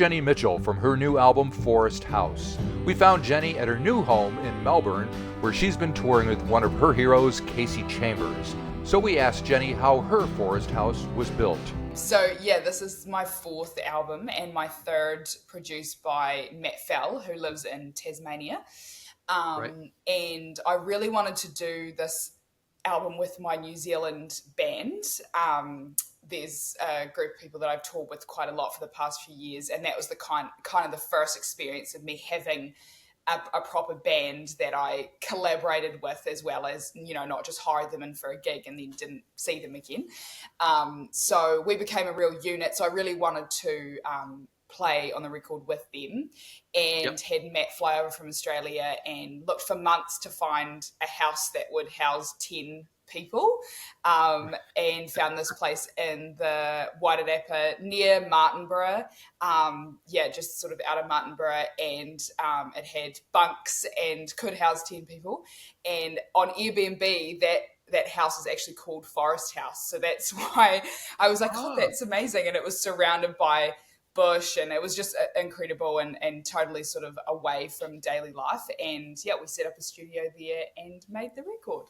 Jenny Mitchell from her new album Forest House. We found Jenny at her new home in Melbourne, where she's been touring with one of her heroes, Kasey Chambers. So we asked Jenny how her Forest House was built. So yeah, this is my fourth album and my third produced by Matt Fell, who lives in Tasmania. Right. And I really wanted to do this album with my New Zealand band. There's a group of people that I've toured with quite a lot for the past few years, and that was the kind of the first experience of me having a proper band that I collaborated with, as well as, you know, not just hired them in for a gig and then didn't see them again. So we became a real unit. So I really wanted to play on the record with them, and had Matt fly over from Australia and looked for months to find a house that would house 10 people, and found this place in the Wairarapa near Martinborough, just sort of out of Martinborough, and it had bunks and could house 10 people. And on Airbnb, that house is actually called Forest House, so that's why I was like, oh, that's amazing. And it was surrounded by bush, and it was just incredible and totally sort of away from daily life. And yeah, we set up a studio there and made the record.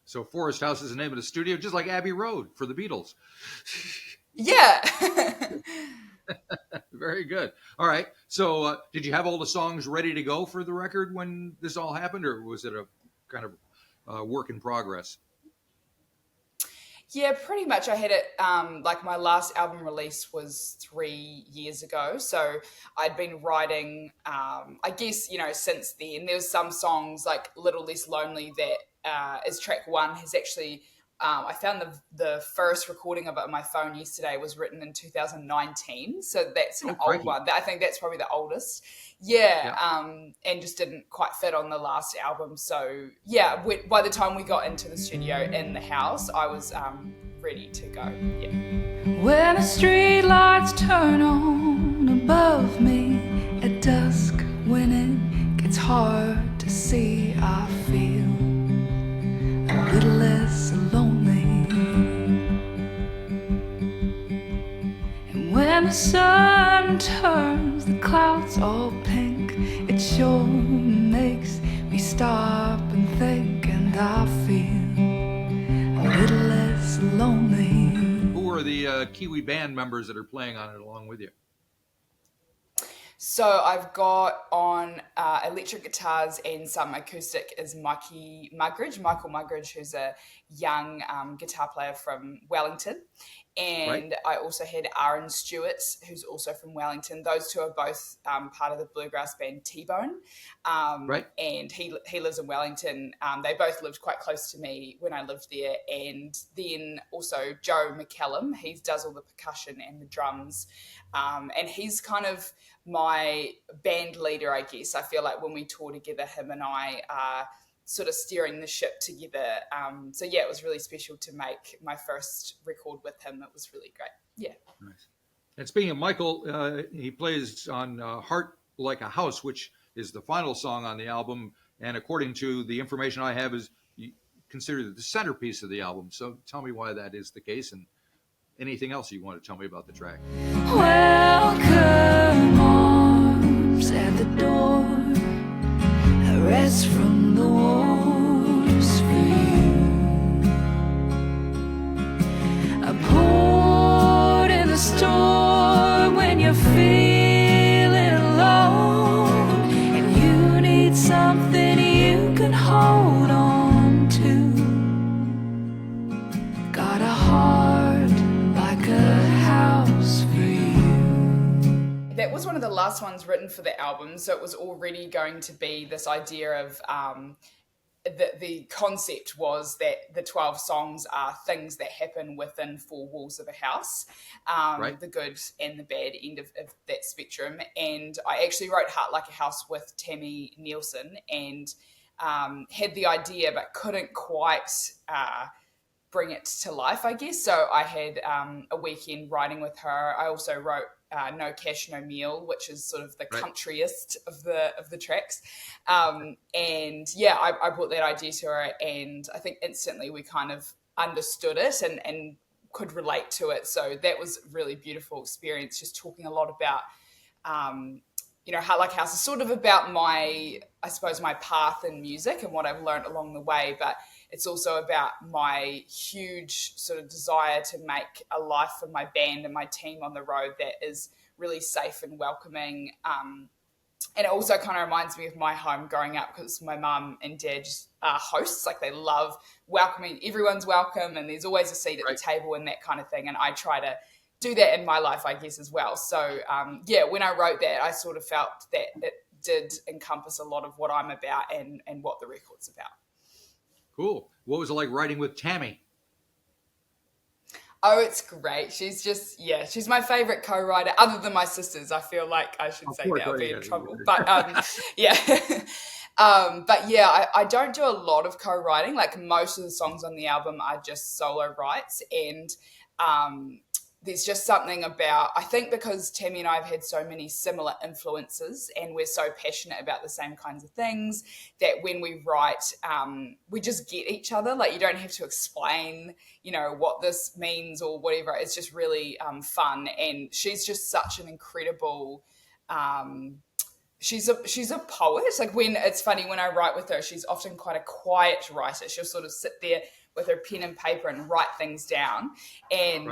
So Forest House is the name of the studio, just like Abbey Road for the Beatles. Yeah. Very good. All right. So did you have all the songs ready to go for the record when this all happened, or was it a kind of work in progress? Yeah, pretty much. I had it, like my last album release was 3 years ago. So I'd been writing, I guess, you know, since then. There's some songs like Little Less Lonely that is track one, has actually, I found the first recording of it on my phone yesterday was written in 2019. So that's an old one. I think that's probably the oldest. Yeah. And just didn't quite fit on the last album. So yeah, by the time we got into the studio in the house, I was ready to go. Yeah. When the street lights turn on above me at dusk, when it gets hard to see, I feel a little less lonely. And when the sun turns the clouds all pink, it sure makes me stop and think, and I feel a little less lonely. Who are the Kiwi band members that are playing on it along with you? So I've got on electric guitars and some acoustic is Michael Mugridge, who's a young guitar player from Wellington. And I also had Aaron Stewart, who's also from Wellington. Those two are both part of the bluegrass band T-Bone. And he lives in Wellington. They both lived quite close to me when I lived there. And then also Joe McCallum, he does all the percussion and the drums. And he's kind of my band leader, I guess. I feel like when we tour together, him and I are sort of steering the ship together. So yeah, it was really special to make my first record with him. It was really great. Yeah. Nice. And speaking of Michael, he plays on Heart Like a House, which is the final song on the album. And according to the information I have, is considered the centerpiece of the album. So tell me why that is the case, and anything else you want to tell me about the track. Welcome arms at the door, a rest from the wars for you. A port in the storm when you're feeling alone, and you need something you can hold on to. Got a heart like a house for you. That was one of the last ones written for the album, so it was already going to be this idea of the concept was that the 12 songs are things that happen within four walls of a house, the good and the bad end of that spectrum. And I actually wrote Heart Like a House with Tami Neilson, and had the idea but couldn't quite bring it to life, I guess. So I had a weekend writing with her. I also wrote No Cash, No Meal, which is sort of the countryest of the tracks. And yeah, I brought that idea to her, and I think instantly we kind of understood it and could relate to it. So that was a really beautiful experience, just talking a lot about Like House is sort of about my path in music and what I've learned along the way, but it's also about my huge sort of desire to make a life for my band and my team on the road that is really safe and welcoming. And it also kind of reminds me of my home growing up, because my mum and dad are hosts. Like, they love welcoming, everyone's welcome, and there's always a seat at the table and that kind of thing. And I try to do that in my life, I guess, as well. So, when I wrote that, I sort of felt that it did encompass a lot of what I'm about and what the record's about. Cool. What was it like writing with Tami? Oh, it's great. She's my favorite co-writer, other than my sisters. I feel like I should say that I'll be in trouble. But yeah. I don't do a lot of co-writing. Like, most of the songs on the album are just solo writes. And there's just something about, I think because Tami and I have had so many similar influences and we're so passionate about the same kinds of things, that when we write, we just get each other. Like, you don't have to explain, what this means or whatever. It's just really fun. And she's just such an incredible, she's a poet. Like, it's funny, when I write with her, she's often quite a quiet writer. She'll sort of sit there with her pen and paper and write things down. And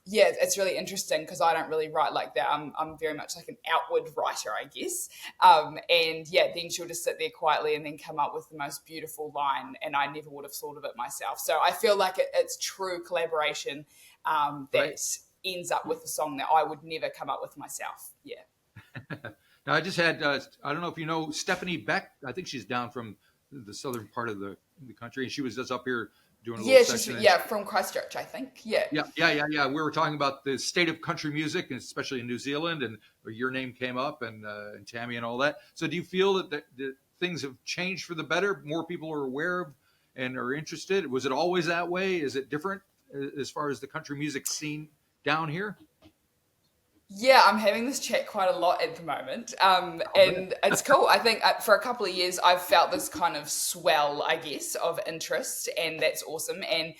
it's really interesting, because I don't really write like that. I'm very much like an outward writer, I guess. Then she'll just sit there quietly and then come up with the most beautiful line, and I never would have thought of it myself. So I feel like it's true collaboration that ends up with a song that I would never come up with myself. Yeah. Now, I just had, I don't know if you know Stephanie Beck. I think she's down from the southern part of the country, and she was just up here doing a little section. From Christchurch, I think. Yeah. We were talking about the state of country music, especially in New Zealand, and your name came up, and Tami and all that. So do you feel that things have changed for the better? More people are aware of and are interested? Was it always that way? Is it different as far as the country music scene down here? Yeah, I'm having this chat quite a lot at the moment, and it's cool. I think for a couple of years, I've felt this kind of swell, I guess, of interest, and that's awesome. And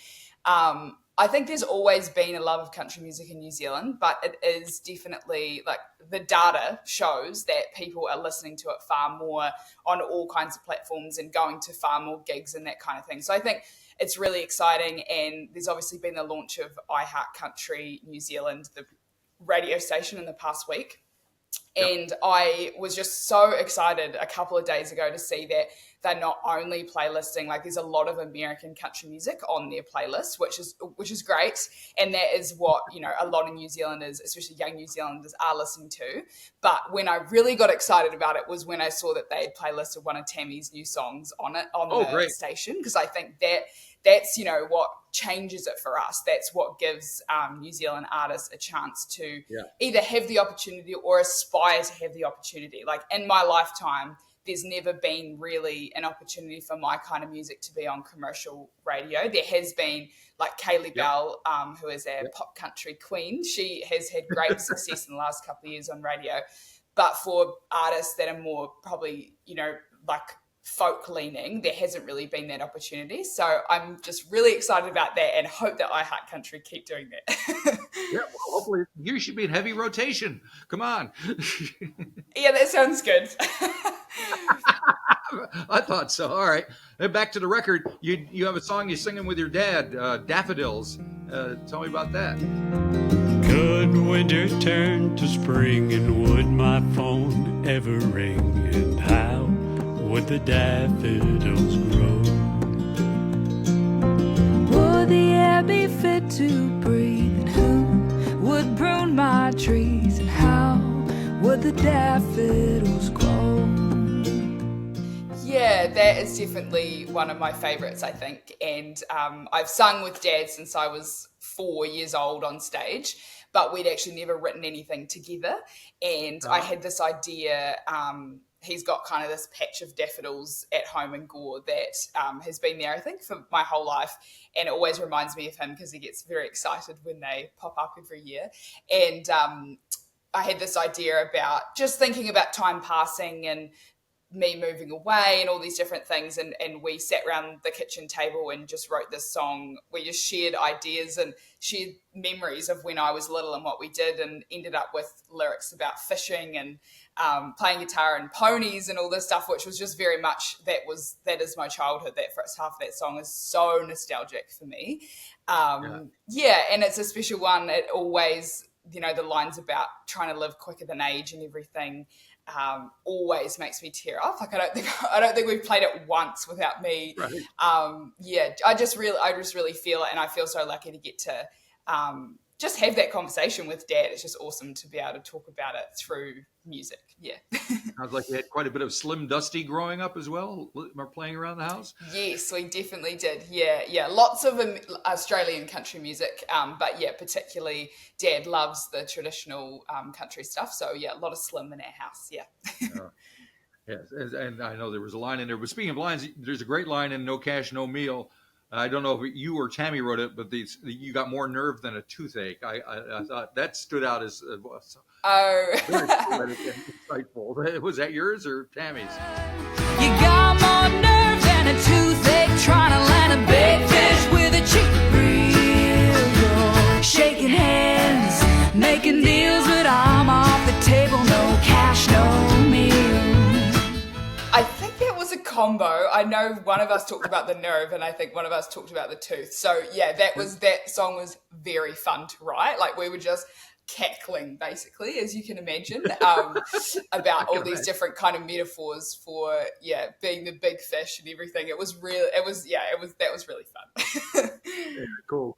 I think there's always been a love of country music in New Zealand, but it is definitely, like, the data shows that people are listening to it far more on all kinds of platforms and going to far more gigs and that kind of thing. So I think it's really exciting, and there's obviously been the launch of I Heart Country New Zealand, the radio station, in the past week. And I was just so excited a couple of days ago to see that they're not only playlisting, like, there's a lot of American country music on their playlist, which is great. And that is what, a lot of New Zealanders, especially young New Zealanders, are listening to. But when I really got excited about it was when I saw that they had playlisted one of Tami's new songs on the station, because I think that's what changes it for us. That's what gives New Zealand artists a chance to either have the opportunity or aspire to have the opportunity. Like, in my lifetime, there's never been really an opportunity for my kind of music to be on commercial radio. There has been, like, Kaylee Bell, who is our pop country queen. She has had great success in the last couple of years on radio. But for artists that are more probably, like, folk leaning, there hasn't really been that opportunity. So I'm just really excited about that, and hope that I Heart Country keep doing that. Well, hopefully you should be in heavy rotation. Come on. Yeah, that sounds good. I thought so. All right. Then back to the record. You have a song you're singing with your dad, Daffodils. Tell me about that. Could winter turn to spring, and would my phone ever ring? And how would the daffodils grow? Would the air be fit to breathe? And who would prune my trees? And how would the daffodils grow? Yeah, that is definitely one of my favorites, I think. And I've sung with Dad since I was 4 years old on stage, but we'd actually never written anything together. And I had this idea. He's got kind of this patch of daffodils at home in Gore that has been there, I think, for my whole life. And it always reminds me of him, because he gets very excited when they pop up every year. And I had this idea about just thinking about time passing and me moving away and all these different things, and we sat around the kitchen table and just wrote this song. We just shared ideas and shared memories of when I was little and what we did, and ended up with lyrics about fishing and playing guitar and ponies and all this stuff, which was just very much that is my childhood. That first half of that song is so nostalgic for me. And it's a special one. It always, the lines about trying to live quicker than age and everything always makes me tear up. Like I don't think we've played it once without me. Right. I just really feel it, and I feel so lucky to get to just have that conversation with Dad. It's just awesome to be able to talk about it through music. Yeah. Sounds like you had quite a bit of Slim Dusty growing up as well, playing around the house. Yes, we definitely did. Yeah. Lots of Australian country music, but yeah, particularly Dad loves the traditional country stuff. So yeah, a lot of Slim in our house. Yeah. Yes, and I know there was a line in there. But speaking of lines, there's a great line in "No Cash, No Meal." I don't know if you or Tami wrote it, but you got more nerve than a toothache. I thought that stood out as very insightful. Was that yours or Tammy's? You got more nerve than a toothache, trying to land a big fish with a cheap reel. You're shaking hands, making deals, but I'm off the table. No cash, no meal. I think that was a combo. I know one of us talked about the nerve, and I think one of us talked about the tooth. So yeah, that song was very fun to write. Like we were just cackling, basically, as you can imagine, about all these different kind of metaphors for being the big fish and everything. That was really fun. Yeah, cool.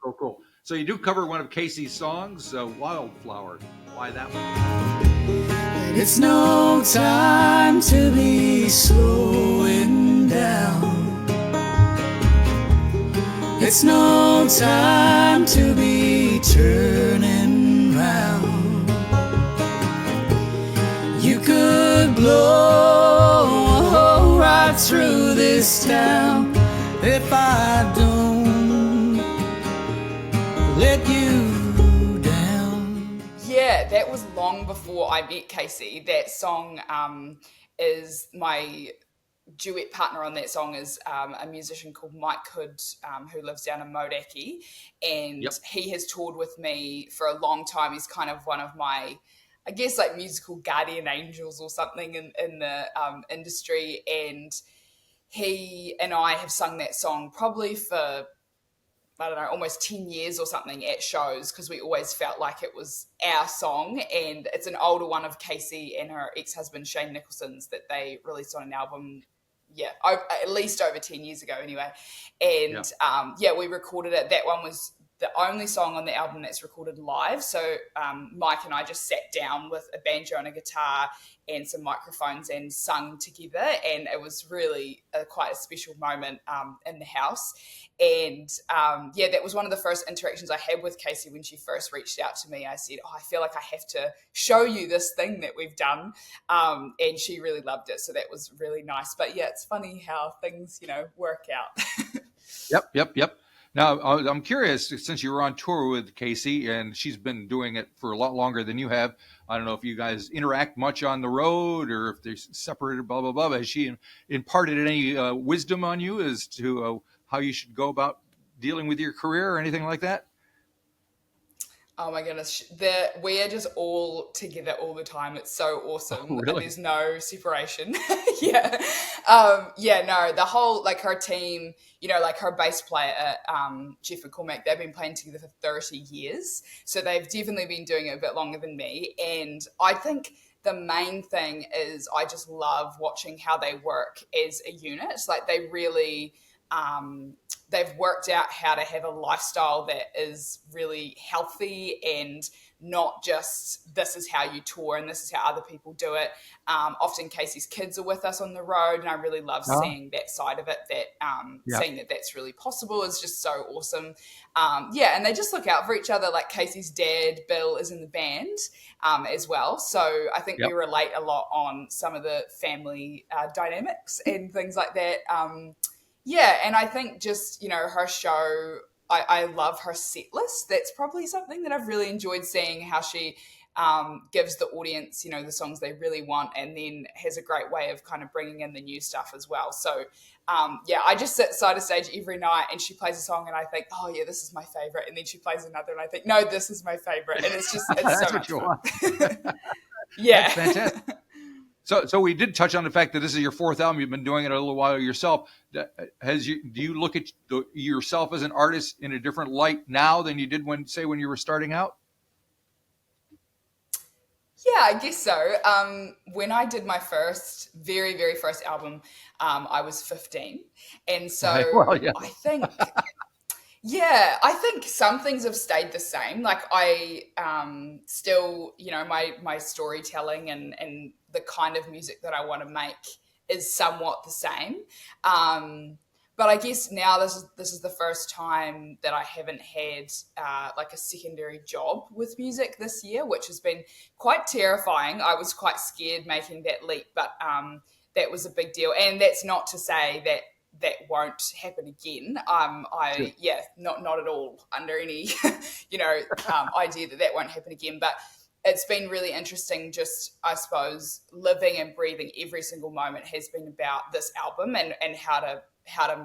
So you do cover one of Kasey's songs, "Wildflower." Why that one? It's no time to be slowing down. It's no time to be turning round. You could blow right through this town if I don't let you. Yeah, that was long before I met Kasey. That song is my duet partner on that song is a musician called Mike Hood, who lives down in Modaki, and he has toured with me for a long time. He's kind of one of my, I guess, like musical guardian angels or something in the industry, and he and I have sung that song probably for, I don't know, almost 10 years or something at shows, because we always felt like it was our song. And it's an older one of Kasey and her ex-husband Shane Nicholson's that they released on an album, at least over 10 years ago anyway. And we recorded it. That one was the only song on the album that's recorded live. So Mike and I just sat down with a banjo and a guitar and some microphones and sung together, and it was really quite a special moment in the house. And that was one of the first interactions I had with Kasey when she first reached out to me. I said, I feel like I have to show you this thing that we've done, and she really loved it, so that was really nice. But yeah, it's funny how things work out. Yep. Now, I'm curious, since you were on tour with Kasey, and she's been doing it for a lot longer than you have, I don't know if you guys interact much on the road or if they're separated, blah, blah, blah. Has she imparted any wisdom on you as to how you should go about dealing with your career or anything like that? Oh my goodness, we are just all together all the time. It's so awesome. Oh, really? There's no separation. The whole, like, her team, like her bass player, Jeff McCormack, they've been playing together for 30 years. So they've definitely been doing it a bit longer than me. And I think the main thing is I just love watching how they work as a unit. Like, they really... they've worked out how to have a lifestyle that is really healthy and not just this is how you tour and this is how other people do it. Often Kasey's kids are with us on the road, and I really love seeing that side of it, seeing that that's really possible is just so awesome. And they just look out for each other. Like, Kasey's dad, Bill, is in the band as well. So I think we relate a lot on some of the family dynamics and things like that. And I think just, her show, I love her set list. That's probably something that I've really enjoyed seeing, how she gives the audience, the songs they really want, and then has a great way of kind of bringing in the new stuff as well. So, I just sit side of stage every night and she plays a song and I think, oh yeah, this is my favorite. And then she plays another and I think, no, this is my favorite. And it's That's so what much you fun. want. Yeah. That's fantastic. So we did touch on the fact that this is your fourth album. You've been doing it a little while yourself. Do you look at yourself as an artist in a different light now than you did when you were starting out? Yeah, I guess so. When I did my very, very first album, I was 15. And so I think, I think some things have stayed the same. Like I still, my storytelling and the kind of music that I want to make is somewhat the same. But I guess now this is the first time that I haven't had like a secondary job with music this year, which has been quite terrifying. I was quite scared making that leap, but that was a big deal. And that's not to say that won't happen again. Not at all under any idea that won't happen again. But it's been really interesting. Just I suppose living and breathing every single moment has been about this album and how to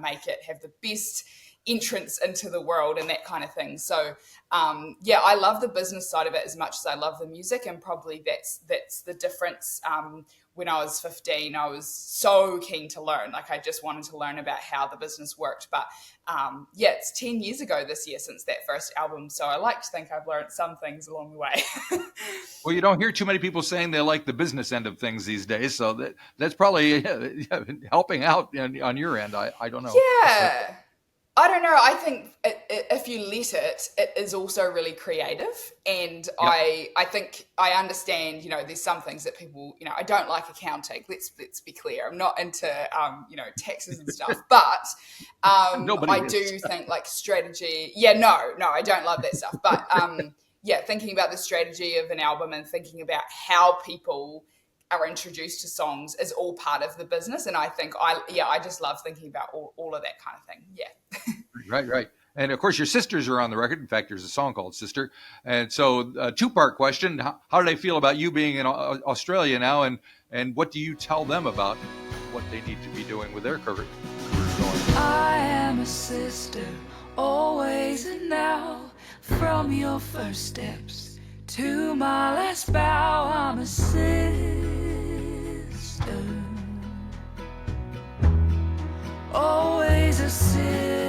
make it have the best entrance into the world and that kind of thing. So I love the business side of it as much as I love the music, and probably that's the difference. When I was 15, I was so keen to learn. Like I just wanted to learn about how the business worked. But it's 10 years ago this year since that first album. So I like to think I've learned some things along the way. Well, you don't hear too many people saying they like the business end of things these days. So that's probably helping out on your end. I don't know. Yeah. I don't know. I think if you let it, it is also really creative. And yep. I think I understand, there's some things that people, I don't like accounting. Let's be clear. I'm not into, taxes and stuff. But I do think like strategy. Yeah, no, I don't love that stuff. But thinking about the strategy of an album and thinking about how people are introduced to songs is all part of the business. And I think I just love thinking about all of that kind of thing. Yeah. Right. And of course your sisters are on the record. In fact, there's a song called Sister. And so a two-part question. How do they feel about you being in Australia now? And what do you tell them about what they need to be doing with their career going? I am a sister, always and now, from your first steps to my last bow. I'm a sister, always a sister.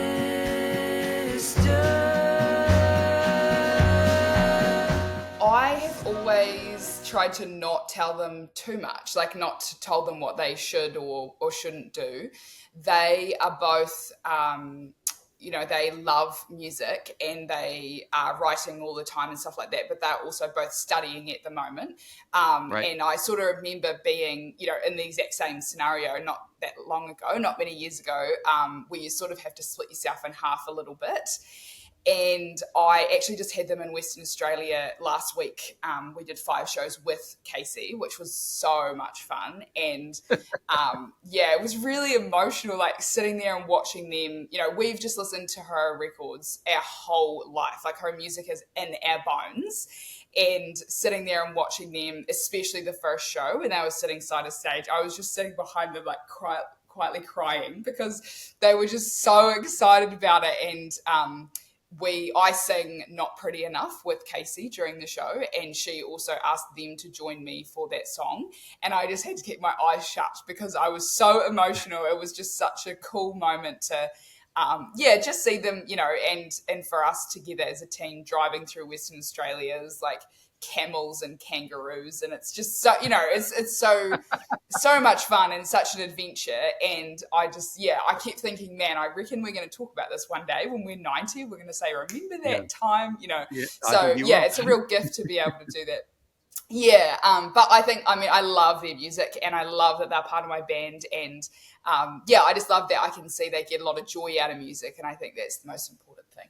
I have always tried to not tell them too much, like not to tell them what they should or shouldn't do. They are both they love music and they are writing all the time and stuff like that, but they're also both studying at the moment. Right. And I sort of remember being, in the exact same scenario not that long ago, not many years ago, where you sort of have to split yourself in half a little bit. And I actually just had them in Western Australia last week. We did 5 shows with Kasey, which was so much fun. And it was really emotional, like sitting there and watching them. We've just listened to her records our whole life. Like her music is in our bones. And sitting there and watching them, especially the first show when they were sitting side of stage, I was just sitting behind them like quietly crying because they were just so excited about it. And I sing Not Pretty Enough with Kasey during the show, and she also asked them to join me for that song. And I just had to keep my eyes shut because I was so emotional. It was just such a cool moment to, just see them, and for us together as a team driving through Western Australia is like camels and kangaroos, and it's just so it's so much fun and such an adventure. And I just I keep thinking, man, I reckon we're going to talk about this one day when we're 90. We're going to say, remember that time, it's a real gift to be able to do that. But I love their music and I love that they're part of my band, and I just love that I can see they get a lot of joy out of music, and I think that's the most important thing.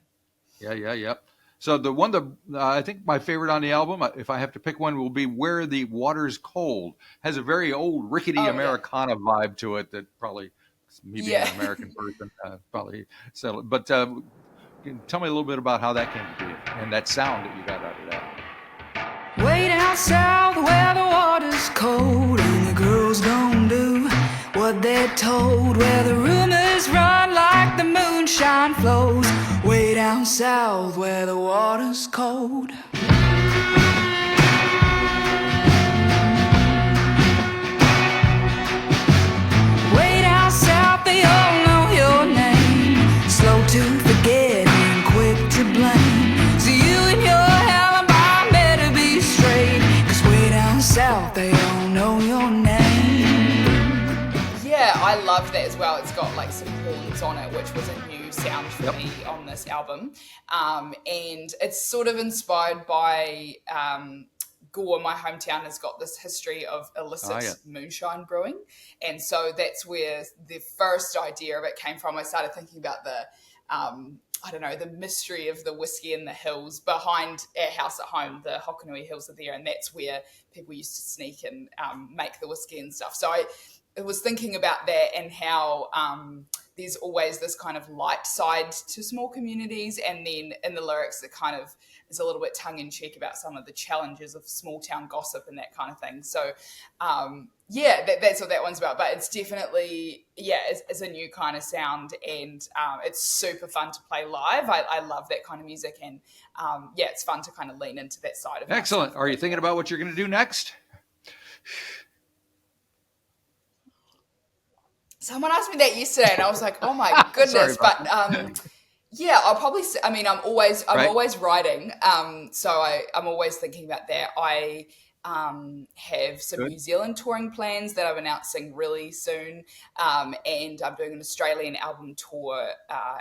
Yeah. So the one that I think my favorite on the album, if I have to pick one, will be Where the Water's Cold. Has a very old rickety Americana vibe to it that probably me being an American person probably settled. But tell me a little bit about how that came to be and that sound that you got out of that. Way down south where the water's cold and the girls don't do what they're told, where the rumors run like the moonshine flows. Way down south where the water's cold. Way down south they all know your name, slow to forget and quick to blame. So you and your alibi better be straight, 'cause way down south they all know your name. Yeah, I love that as well. It's got like some horns on it, which was a new sound for me on this album. And it's sort of inspired by Gore, my hometown, has got this history of illicit moonshine brewing. And so that's where the first idea of it came from. I started thinking about the, I don't know, the mystery of the whiskey in the hills behind our house at home. The Hokanui Hills are there, and that's where people used to sneak and make the whiskey and stuff. So I was thinking about that and how there's always this kind of light side to small communities, and then in the lyrics it kind of is a little bit tongue-in-cheek about some of the challenges of small town gossip and that kind of thing. So that's what that one's about. But it's definitely, it's a new kind of sound, and it's super fun to play live. I love that kind of music, and it's fun to kind of lean into that side of it. Excellent. Are you thinking about what you're going to do next? Someone asked me that yesterday, and I was like, "Oh my goodness!" But I'll probably. I mean, I'm always writing, so I'm always thinking about that. I have some New Zealand touring plans that I'm announcing really soon, and I'm doing an Australian album tour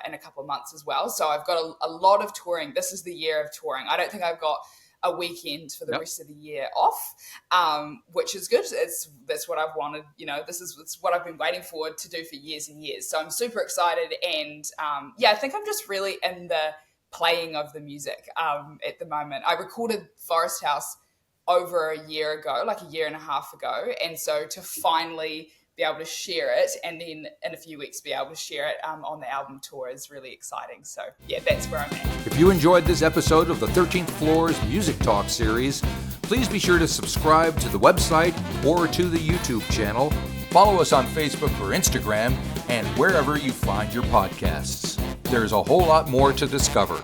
in a couple of months as well. So I've got a lot of touring. This is the year of touring. I don't think I've got a weekend for the rest of the year off, which is good. That's what I've wanted. You know, it's what I've been waiting for to do for years and years. So I'm super excited, and I think I'm just really in the playing of the music at the moment. I recorded Forest House over a year ago, like a year and a half ago, and so to finally be able to share it, and then in a few weeks be able to share it on the album tour is really exciting. So that's where I'm at. If you enjoyed this episode of the 13th Floor's Music Talk series, please be sure to subscribe to the website or to the YouTube channel. Follow us on Facebook or Instagram, and wherever you find your podcasts. There's a whole lot more to discover.